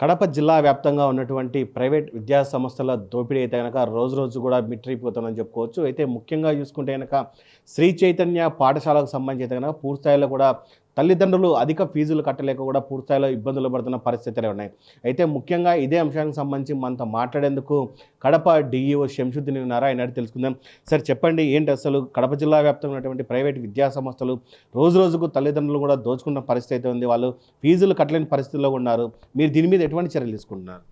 కడప జిల్లా వ్యాప్తంగా ఉన్నటువంటి ప్రైవేట్ విద్యా సంస్థల దోపిడీ అయితే గనక రోజు రోజు కూడా మిట్రిపోతుందని చెప్పుకోవచ్చు. అయితే ముఖ్యంగా చూసుకుంటే గనక శ్రీ చైతన్య పాఠశాలకు సంబంధించి అయితే గనక పూర్తిస్థాయిలో కూడా తల్లిదండ్రులు అధిక ఫీజులు కట్టలేక కూడా పూర్తిస్థాయిలో ఇబ్బందులు పడుతున్న పరిస్థితులే ఉన్నాయి. అయితే ముఖ్యంగా ఇదే అంశానికి సంబంధించి మనతో మాట్లాడేందుకు కడప డీఈఓ శంషుద్దీన్ ఉన్నారు. ఆయన అడిగి తెలుసుకుందాం. సార్ చెప్పండి, ఏంటి అసలు కడప జిల్లా వ్యాప్తంగా ఉన్నటువంటి ప్రైవేట్ విద్యా సంస్థలు రోజు రోజుకు తల్లిదండ్రులు కూడా దోచుకున్న పరిస్థితి అయితే ఉంది. వాళ్ళు ఫీజులు కట్టలేని పరిస్థితుల్లో ఉన్నారు. మీరు దీని మీద ఎటువంటి చర్యలు తీసుకుంటున్నారు?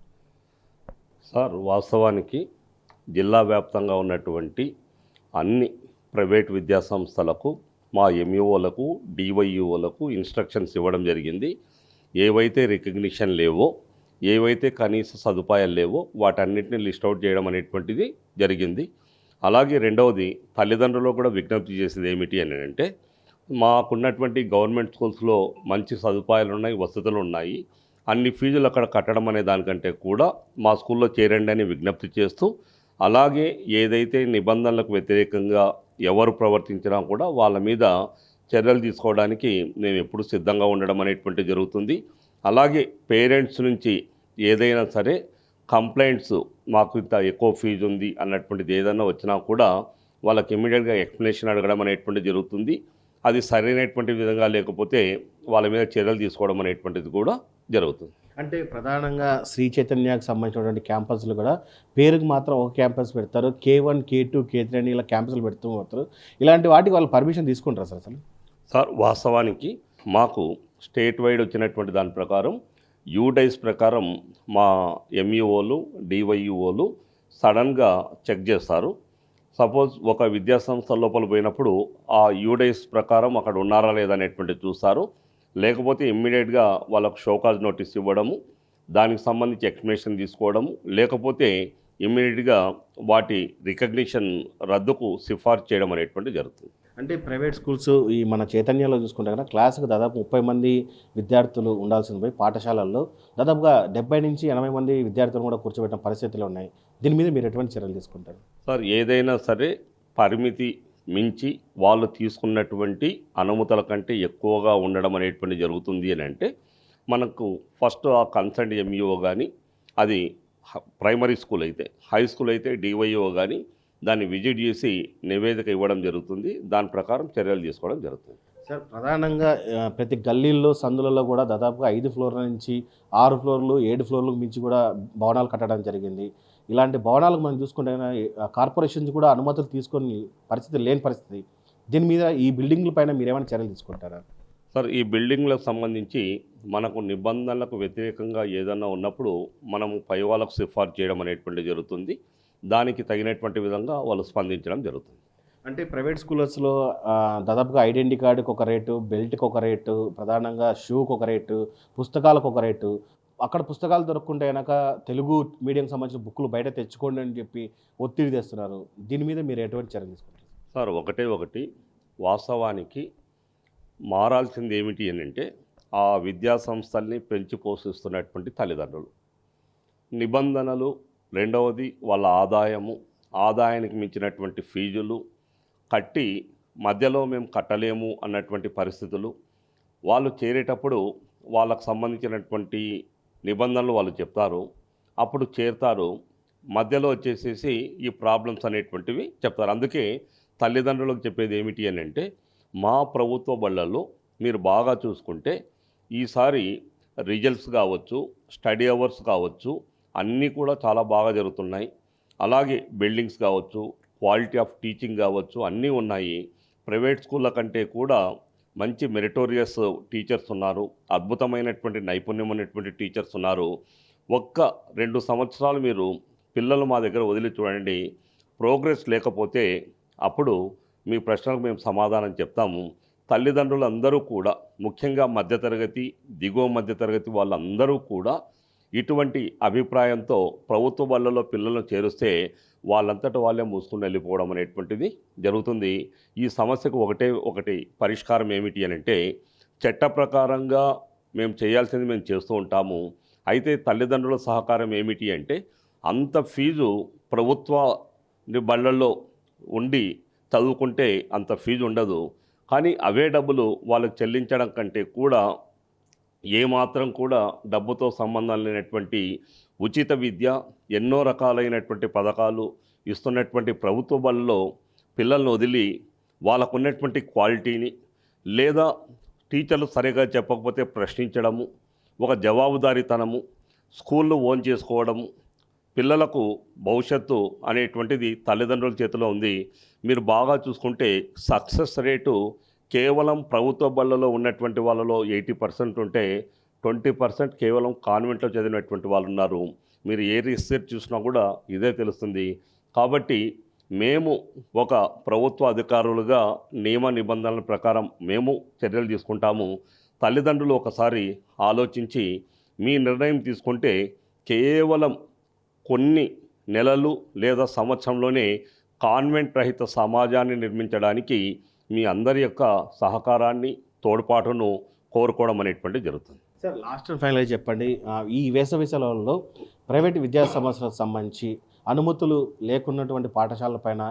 సార్, వాస్తవానికి జిల్లా వ్యాప్తంగా ఉన్నటువంటి అన్ని ప్రైవేట్ విద్యా సంస్థలకు మా ఎంఈఓలకు డివైఈఓలకు ఇన్స్ట్రక్షన్స్ ఇవ్వడం జరిగింది. ఏవైతే రికగ్నిషన్ లేవో, ఏవైతే కనీస సదుపాయాలు లేవో వాటన్నిటిని లిస్ట్ అవుట్ చేయడం అనేటువంటిది జరిగింది. అలాగే రెండవది, తల్లిదండ్రులు కూడా విజ్ఞప్తి చేసేది ఏమిటి అని అంటే, మాకున్నటువంటి గవర్నమెంట్ స్కూల్స్లో మంచి సదుపాయాలు ఉన్నాయి, వసతులు ఉన్నాయి, అన్ని ఫీజులు అక్కడ కట్టడం అనే దానికంటే కూడా మా స్కూల్లో చేరండి అని విజ్ఞప్తి చేస్తూ, అలాగే ఏదైతే నిబంధనలకు వ్యతిరేకంగా ఎవరు ప్రవర్తించినా కూడా వాళ్ళ మీద చర్యలు తీసుకోవడానికి మేము ఎప్పుడు సిద్ధంగా ఉండడం అనేటువంటి జరుగుతుంది. అలాగే పేరెంట్స్ నుంచి ఏదైనా సరే కంప్లైంట్స్, మాకు ఇంత ఎక్కువ ఫీజు ఉంది అన్నటువంటిది ఏదైనా వచ్చినా కూడా వాళ్ళకి ఇమ్మీడియట్గా ఎక్స్ప్లెనేషన్ అడగడం అనేటువంటిది జరుగుతుంది. అది సరైనటువంటి విధంగా లేకపోతే వాళ్ళ మీద చర్యలు తీసుకోవడం అనేటువంటిది కూడా జరుగుతుంది. అంటే ప్రధానంగా శ్రీ చైతన్యకు సంబంధించినటువంటి క్యాంపస్లు కూడా పేరుకు మాత్రం ఒక క్యాంపస్ పెడతారు. K1, K2, K3 అని ఇలా క్యాంపస్లు పెడుతూ పోతారు. ఇలాంటి వాటికి వాళ్ళు పర్మిషన్ తీసుకుంటారు సార్ అసలు? సార్, వాస్తవానికి మాకు స్టేట్ వైడ్ వచ్చినటువంటి దాని ప్రకారం యూడైస్ ప్రకారం మా ఎంఈఓలు డివైఈఓలు సడన్గా చెక్ చేస్తారు. సపోజ్ ఒక విద్యాసంస్థ లోపల పోయినప్పుడు ఆ యూడైస్ ప్రకారం అక్కడ ఉన్నారా లేదా అనేటువంటి చూస్తారు. లేకపోతే ఇమ్మీడియట్గా వాళ్ళకు షోకాజ్ నోటీస్ ఇవ్వడము, దానికి సంబంధించి ఎక్స్ప్లెనేషన్ తీసుకోవడము, లేకపోతే ఇమ్మీడియట్గా వాటి రికగ్నిషన్ రద్దుకు సిఫార్సు చేయడం అనేటువంటి జరుగుతుంది. అంటే ప్రైవేట్ స్కూల్స్ ఈ మన చైతన్యలో చూసుకుంటే కనుక క్లాసుకు దాదాపు 30 మంది విద్యార్థులు ఉండాల్సింది పోయి పాఠశాలల్లో దాదాపుగా 70 నుంచి 80 మంది విద్యార్థులు కూడా కూర్చోబెట్టిన పరిస్థితులు ఉన్నాయి. దీని మీద మీరు ఎటువంటి చర్యలు తీసుకుంటారు? సార్, ఏదైనా సరే పరిమితి మించి వాళ్ళు తీసుకున్నటువంటి అనుమతుల కంటే ఎక్కువగా ఉండడం అనేటువంటి జరుగుతుంది అని అంటే, మనకు ఫస్ట్ ఆ కన్సర్న్ ఎంఈఓ కానీ, అది ప్రైమరీ స్కూల్ అయితే, హై స్కూల్ అయితే డివైఓ కానీ దాన్ని విజిట్ చేసి నివేదిక ఇవ్వడం జరుగుతుంది. దాని ప్రకారం చర్యలు తీసుకోవడం జరుగుతుంది. సార్ ప్రధానంగా ప్రతి గల్లీల్లో సందులలో కూడా దాదాపుగా 5 ఫ్లోర్ల నుంచి 6 ఫ్లోర్లు 7 ఫ్లోర్లకు మించి కూడా భవనాలు కట్టడం జరిగింది. ఇలాంటి భవనాలకు మనం చూసుకుంటే కార్పొరేషన్స్ కూడా అనుమతులు తీసుకొని పరిస్థితి లేని పరిస్థితి. దీని మీద ఈ బిల్డింగ్ల పైన మీరు ఏమైనా చర్యలు తీసుకుంటారా? సార్, ఈ బిల్డింగ్లకు సంబంధించి మనకు నిబంధనలకు వ్యతిరేకంగా ఏదన్నా ఉన్నప్పుడు మనము పై వాళ్ళకు సిఫార్సు చేయడం అనేటువంటి జరుగుతుంది. దానికి తగినటువంటి విధంగా వాళ్ళు స్పందించడం జరుగుతుంది. అంటే ప్రైవేట్ స్కూల్స్లో దాదాపుగా ఐడెంటిటీ కార్డుకి ఒక రేటు, బెల్ట్కి ఒక రేటు, ప్రధానంగా షూకి ఒక రేటు, పుస్తకాలకు ఒక రేటు. అక్కడ పుస్తకాలు దొరకకుంటే కనుక తెలుగు మీడియంకి సంబంధించిన బుక్కులు బయట తెచ్చుకోండి అని చెప్పి ఒత్తిడి తెస్తున్నారు. దీని మీద మీరు ఎటువంటి చర్యలు తీసుకుంటారు? సార్, ఒకటి వాస్తవానికి మారాల్సింది ఏమిటి అని అంటే, ఆ విద్యా సంస్థల్ని పెంచి పోషిస్తున్నటువంటి తల్లిదండ్రులు, నిబంధనలు, రెండవది వాళ్ళ ఆదాయానికి మించినటువంటి ఫీజులు కట్టి మధ్యలో మేము కట్టలేము అన్నటువంటి పరిస్థితులు, వాళ్ళు చేరేటప్పుడు వాళ్ళకు సంబంధించినటువంటి నిబంధనలు వాళ్ళు చెప్తారు, అప్పుడు చేరుతారు, మధ్యలో వచ్చేసేసి ఈ ప్రాబ్లమ్స్ అనేటువంటివి చెప్తారు. అందుకే తల్లిదండ్రులకు చెప్పేది ఏమిటి అని అంటే, మా ప్రభుత్వ బళ్ళల్లో మీరు బాగా చూసుకుంటే ఈసారి రిజల్ట్స్ కావచ్చు, స్టడీ అవర్స్ కావచ్చు, అన్నీ కూడా చాలా బాగా జరుగుతున్నాయి. అలాగే బిల్డింగ్స్ కావచ్చు, క్వాలిటీ ఆఫ్ టీచింగ్ కావచ్చు, అన్నీ ఉన్నాయి. ప్రైవేట్ స్కూళ్ళ కంటే కూడా మంచి మెరిటోరియస్ టీచర్స్ ఉన్నారు, అద్భుతమైనటువంటి నైపుణ్యం ఉన్నటువంటి టీచర్స్ ఉన్నారు. ఒక్క 2 సంవత్సరాలు మీరు పిల్లలు మా దగ్గర వదిలి చూడండి, ప్రోగ్రెస్ లేకపోతే అప్పుడు మీ ప్రశ్నలకు మేము సమాధానం చెప్తాము. తల్లిదండ్రులందరూ కూడా, ముఖ్యంగా మధ్యతరగతి, దిగువ మధ్యతరగతి వాళ్ళందరూ కూడా ఇటువంటి అభిప్రాయంతో ప్రభుత్వ బళ్ళలో పిల్లలను చేరుస్తే వాళ్ళంతట వాళ్ళే మూసుకుని వెళ్ళిపోవడం అనేటువంటిది జరుగుతుంది. ఈ సమస్యకు ఒకటి పరిష్కారం ఏమిటి అని అంటే, చట్ట ప్రకారంగా మేము చేయాల్సింది మేము చేస్తూ ఉంటాము. అయితే తల్లిదండ్రుల సహకారం ఏమిటి అంటే, అంత ఫీజు ప్రభుత్వ బళ్ళల్లో ఉండి చదువుకుంటే అంత ఫీజు ఉండదు. కానీ అవే డబ్బులు వాళ్ళకి చెల్లించడం కంటే కూడా ఏమాత్రం కూడా డబ్బుతో సంబంధం లేనటువంటి ఉచిత విద్య, ఎన్నో రకాలైనటువంటి పథకాలు ఇస్తున్నటువంటి ప్రభుత్వ బడుల్లో పిల్లల్ని వదిలి వాళ్ళకున్నటువంటి క్వాలిటీని, లేదా టీచర్లు సరిగా చెప్పకపోతే ప్రశ్నించడము, ఒక జవాబుదారీతనము, స్కూళ్ళు ఓన్ చేసుకోవడము, పిల్లలకు భవిష్యత్తు అనేటువంటిది తల్లిదండ్రుల చేతిలో ఉంది. మీరు బాగా చూసుకుంటే సక్సెస్ రేటు కేవలం ప్రభుత్వ బళ్ళలో ఉన్నటువంటి వాళ్ళలో 80% ఉంటే 20% కేవలం కాన్వెంట్లో చదివినటువంటి వాళ్ళు ఉన్నారు. మీరు ఏ రీసెర్చ్ చూసినా కూడా ఇదే తెలుస్తుంది. కాబట్టి మేము ఒక ప్రభుత్వ అధికారులుగా నియమ నిబంధనల ప్రకారం మేము చర్యలు తీసుకుంటాము. తల్లిదండ్రులు ఒకసారి ఆలోచించి మీ నిర్ణయం తీసుకుంటే కేవలం కొన్ని నెలలు లేదా సంవత్సరంలోనే కాన్వెంట్ రహిత సమాజాన్ని నిర్మించడానికి మీ అందరి యొక్క సహకారాన్ని, తోడ్పాటును కోరుకోవడం అనేటువంటిది జరుగుతుంది. సార్, లాస్ట్ అండ్ ఫైనల్గా చెప్పండి, ఈ వేసవి సెలవుల్లో ప్రైవేట్ విద్యా సంస్థలకు సంబంధించి అనుమతులు లేకున్నటువంటి పాఠశాలల పైన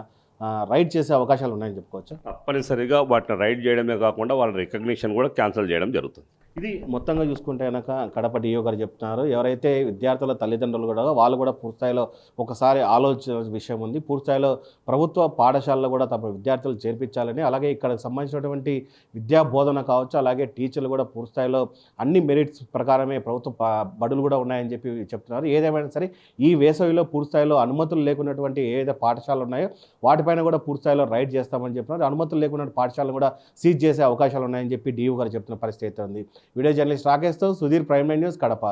రైడ్ చేసే అవకాశాలు ఉన్నాయని చెప్పుకోవచ్చా? తప్పనిసరిగా వాటిని రైడ్ చేయడమే కాకుండా వాళ్ళ రికగ్నిషన్ కూడా క్యాన్సిల్ చేయడం జరుగుతుంది. ఇది మొత్తంగా చూసుకుంటే కనుక కడప డిఓ గారు చెప్తున్నారు, ఎవరైతే విద్యార్థుల తల్లిదండ్రులు కూడా వాళ్ళు కూడా పూర్తిస్థాయిలో ఒకసారి ఆలోచన విషయం ఉంది. పూర్తిస్థాయిలో ప్రభుత్వ పాఠశాలలో కూడా తమ విద్యార్థులు చేర్పించాలని, అలాగే ఇక్కడ సంబంధించినటువంటి విద్యా బోధన కావచ్చు, అలాగే టీచర్లు కూడా పూర్తిస్థాయిలో అన్ని మెరిట్స్ ప్రకారమే ప్రభుత్వ బడులు కూడా ఉన్నాయని చెప్పి చెప్తున్నారు. ఏదేమైనా సరే ఈ వేసవిలో పూర్తిస్థాయిలో అనుమతులు లేకున్నటువంటి ఏదైతే పాఠశాలలు ఉన్నాయో వాటిపైన కూడా పూర్తిస్థాయిలో రైడ్ చేస్తామని చెప్తున్నారు. అనుమతులు లేకున్న పాఠశాలను కూడా సీజ్ చేసే అవకాశాలు ఉన్నాయని చెప్పి డిఓ గారు చెప్తున్న పరిస్థితి ఉంది. వీడియో జర్నలిస్ట్ రాకేష్తో సుధీర్, ప్రైమ్9 న్యూస్, కడప.